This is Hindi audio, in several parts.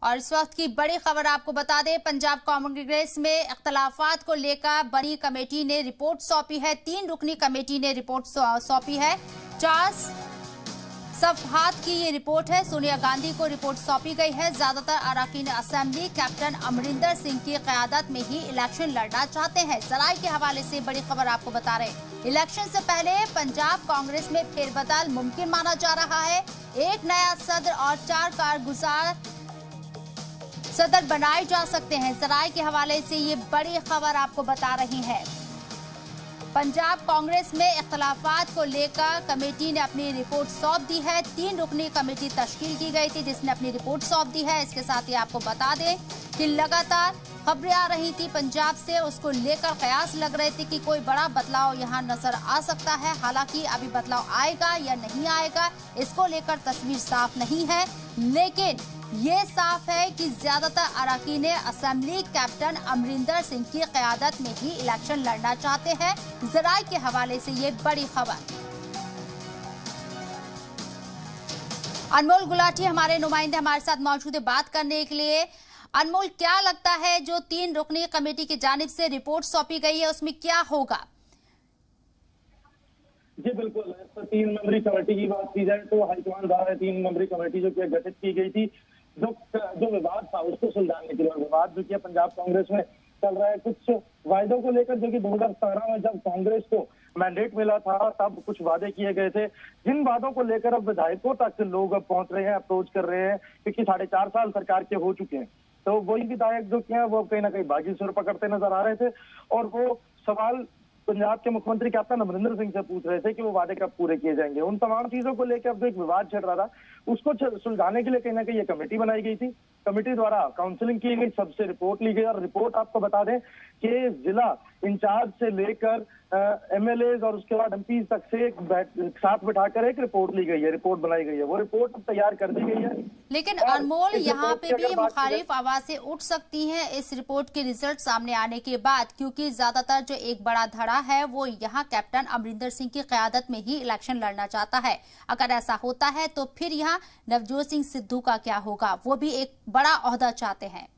और इस वक्त की बड़ी खबर आपको बता दें, पंजाब कांग्रेस में इख्तलाफात को लेकर बड़ी कमेटी ने रिपोर्ट सौंपी है। 3 रुकनी कमेटी ने रिपोर्ट सौंपी है। 4 सफहात की ये रिपोर्ट है। सोनिया गांधी को रिपोर्ट सौंपी गई है। ज्यादातर अरकान असेंबली कैप्टन अमरिंदर सिंह की क़यादत में ही इलेक्शन लड़ना चाहते हैं। जराये के हवाले से बड़ी खबर आपको बता रहे हैं। इलेक्शन से पहले पंजाब कांग्रेस में फेरबदल मुमकिन माना जा रहा है। एक नया सदर और 4 कारगुजार सदर बनाए जा सकते हैं। जराये के हवाले से ये बड़ी खबर आपको बता रही है। पंजाब कांग्रेस में इख्तलाफात को लेकर कमेटी ने अपनी रिपोर्ट सौंप दी है। 3 रुकनी कमेटी तश्कील की गई थी जिसने अपनी रिपोर्ट सौंप दी है। इसके साथ ही आपको बता दें कि लगातार खबरें आ रही थी पंजाब से, उसको लेकर कयास लग रहे थे कि कोई बड़ा बदलाव यहां नजर आ सकता है। हालांकि अभी बदलाव आएगा या नहीं आएगा इसको लेकर तस्वीर साफ नहीं है, लेकिन ये साफ है कि ज्यादातर अरकान असेंबली कैप्टन अमरिंदर सिंह की क़यादत में ही इलेक्शन लड़ना चाहते हैं। जराये के हवाले से ये बड़ी खबर। अनमोल गुलाटी हमारे नुमाइंदे हमारे साथ मौजूद है बात करने के लिए। अनमोल, क्या लगता है जो 3 रुकनी कमेटी की जानिब से रिपोर्ट सौंपी गई है उसमें क्या होगा? जी बिल्कुल, 3 मेंबरी कमेटी की बात की जाए तो हाईकमान द्वारा 3 मेंबरी कमेटी जो कि गठित की गई थी, जो विवाद था उसको सुलझाने के लिए। विवाद जो कि पंजाब कांग्रेस में चल रहा है कुछ वायदों को लेकर, जो कि 2017 में जब कांग्रेस को मैंडेट मिला था तब कुछ वादे किए गए थे, जिन वादों को लेकर अब विधायकों तक लोग अब पहुंच रहे हैं, अप्रोच कर रहे हैं, क्योंकि 4.5 साल सरकार के हो चुके हैं। तो वही विधायक जो कि है वो कहीं ना कहीं बागी सुर पकड़ते नजर आ रहे थे और वो सवाल पंजाब के मुख्यमंत्री कैप्टन अमरिंदर सिंह से पूछ रहे थे कि वो वादे कब पूरे किए जाएंगे। उन तमाम चीजों को लेकर अब जो एक विवाद छिड़ रहा था उसको सुलझाने के लिए कहीं ना कहीं ये कमेटी बनाई गई थी। कमेटी द्वारा काउंसलिंग की गई, सबसे रिपोर्ट ली गई और रिपोर्ट आपको बता दें कि जिला इंचार्ज से लेकर एमएलए और उसके बाद एमपी तक से साथ बिठाकर एक रिपोर्ट ली गई है, रिपोर्ट बनाई गई है। वो रिपोर्ट तैयार कर दी गई है। लेकिन अनमोल, यहाँ पे भी मुखालिफ आवाजें उठ सकती हैं इस रिपोर्ट के रिजल्ट सामने आने के बाद, क्योंकि ज्यादातर जो एक बड़ा धड़ा है वो यहाँ कैप्टन अमरिंदर सिंह की क़यादत में ही इलेक्शन लड़ना चाहता है। अगर ऐसा होता है तो फिर यहाँ नवजोत सिंह सिद्धू का क्या होगा? वो भी एक बड़ा ओहदा चाहते हैं।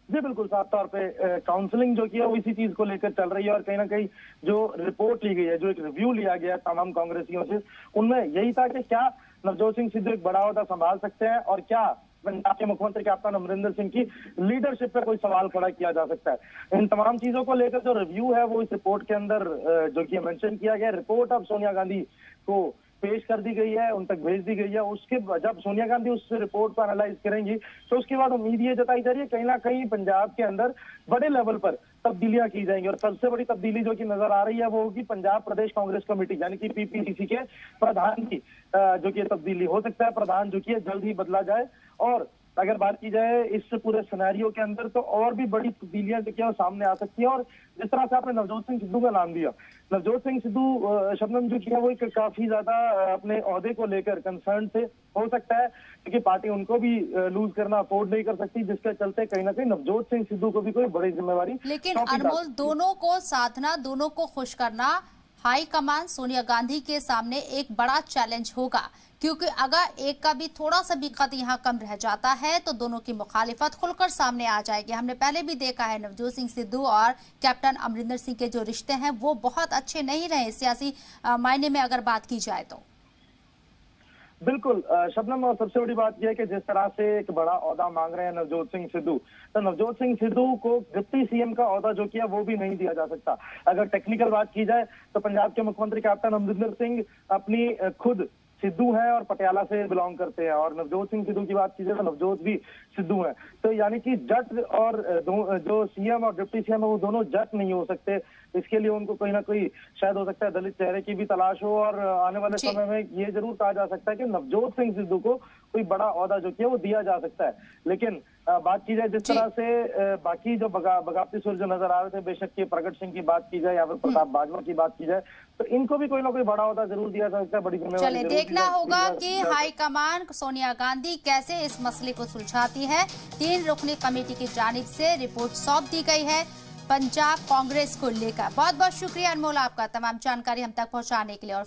जी बिल्कुल, साफ तौर पे काउंसलिंग जो की है वो इसी चीज को लेकर चल रही है और कहीं ना कहीं जो रिपोर्ट ली गई है, जो एक रिव्यू लिया गया तमाम कांग्रेसियों से, उनमें यही था कि क्या नवजोत सिंह सिद्धू एक बड़ा ओहदा संभाल सकते हैं और क्या पंजाब के मुख्यमंत्री कैप्टन अमरिंदर सिंह की लीडरशिप पर कोई सवाल खड़ा किया जा सकता है। इन तमाम चीजों को लेकर जो रिव्यू है वो इस रिपोर्ट के अंदर जो कि मेंशन किया गया। रिपोर्ट अब सोनिया गांधी को पेश कर दी गई है, उन तक भेज दी गई है। उसके जब सोनिया गांधी उस रिपोर्ट को एनालाइज करेंगी तो उसके बाद उम्मीद ये जताई जा रही है कहीं ना कहीं पंजाब के अंदर बड़े लेवल पर तब्दीलियां की जाएंगी और सबसे बड़ी तब्दीली जो कि नजर आ रही है वो होगी पंजाब प्रदेश कांग्रेस कमेटी यानी कि पीपीसीसी के प्रधान की जो कि तब्दीली हो सकता है। प्रधान जो कि जल्द ही बदला जाए और अगर बात की जाए इस पूरे सिनेरियो के अंदर तो और भी बड़ी तब्दीलियां जो कि सामने आ सकती है। और जिस तरह से आपने नवजोत सिंह सिद्धू का नाम दिया, नवजोत सिंह सिद्धू शबनम जो कि है वो काफी ज्यादा अपने ओहदे को लेकर कंसर्न थे। हो सकता है क्योंकि पार्टी उनको भी लूज करना अफोर्ड नहीं कर सकती, जिसके चलते कहीं ना कहीं नवजोत सिंह सिद्धू को भी कोई बड़ी जिम्मेवारी। लेकिन अनमोल, दोनों को साधना, दोनों को खुश करना हाई कमान सोनिया गांधी के सामने एक बड़ा चैलेंज होगा, क्योंकि अगर एक का भी थोड़ा सा भी कद यहाँ कम रह जाता है तो दोनों की मुखालिफत खुलकर सामने आ जाएगी। हमने पहले भी देखा है नवजोत सिंह सिद्धू और कैप्टन अमरिंदर सिंह के जो रिश्ते हैं वो बहुत अच्छे नहीं रहे सियासी मायने में अगर बात की जाए तो। बिल्कुल शबनम, और सबसे बड़ी बात यह है कि जिस तरह से एक बड़ा ओहदा मांग रहे हैं नवजोत सिंह सिद्धू, तो नवजोत सिंह सिद्धू को डिप्टी सीएम का ओहदा जो किया वो भी नहीं दिया जा सकता। अगर टेक्निकल बात की जाए तो पंजाब के मुख्यमंत्री कैप्टन अमरिंदर सिंह अपनी खुद सिद्धू हैं और पटियाला से बिलोंग करते हैं और नवजोत सिंह सिद्धू की बात कीजिए तो नवजोत भी सिद्धू हैं। तो यानी कि जट और जो सीएम और डिप्टी सीएम है वो दोनों जट नहीं हो सकते। इसके लिए उनको कोई ना कोई शायद हो सकता है दलित चेहरे की भी तलाश हो और आने वाले समय में ये जरूर कहा जा सकता है कि नवजोत सिंह सिद्धू को कोई बड़ा ओहदा जो कि वो दिया जा सकता है। लेकिन बात की जाए जिस तरह से बाकी जो बगावती सुर जो नजर आ रहे थे, बेशक के प्रगट सिंह की बात की जाए या फिर प्रताप बाजवा की बात की जाए, तो इनको भी कोई ना कोई बड़ा ओहदा जरूर दिया जा सकता है। बड़ी चलिए देखना होगा कि हाईकमान सोनिया गांधी कैसे इस मसले को सुलझाती है। 3 रुकनी कमेटी की जानिब से रिपोर्ट सौंप दी गई है पंजाब कांग्रेस को लेकर। बहुत बहुत शुक्रिया अनमोल आपका तमाम जानकारी हम तक पहुंचाने के लिए। और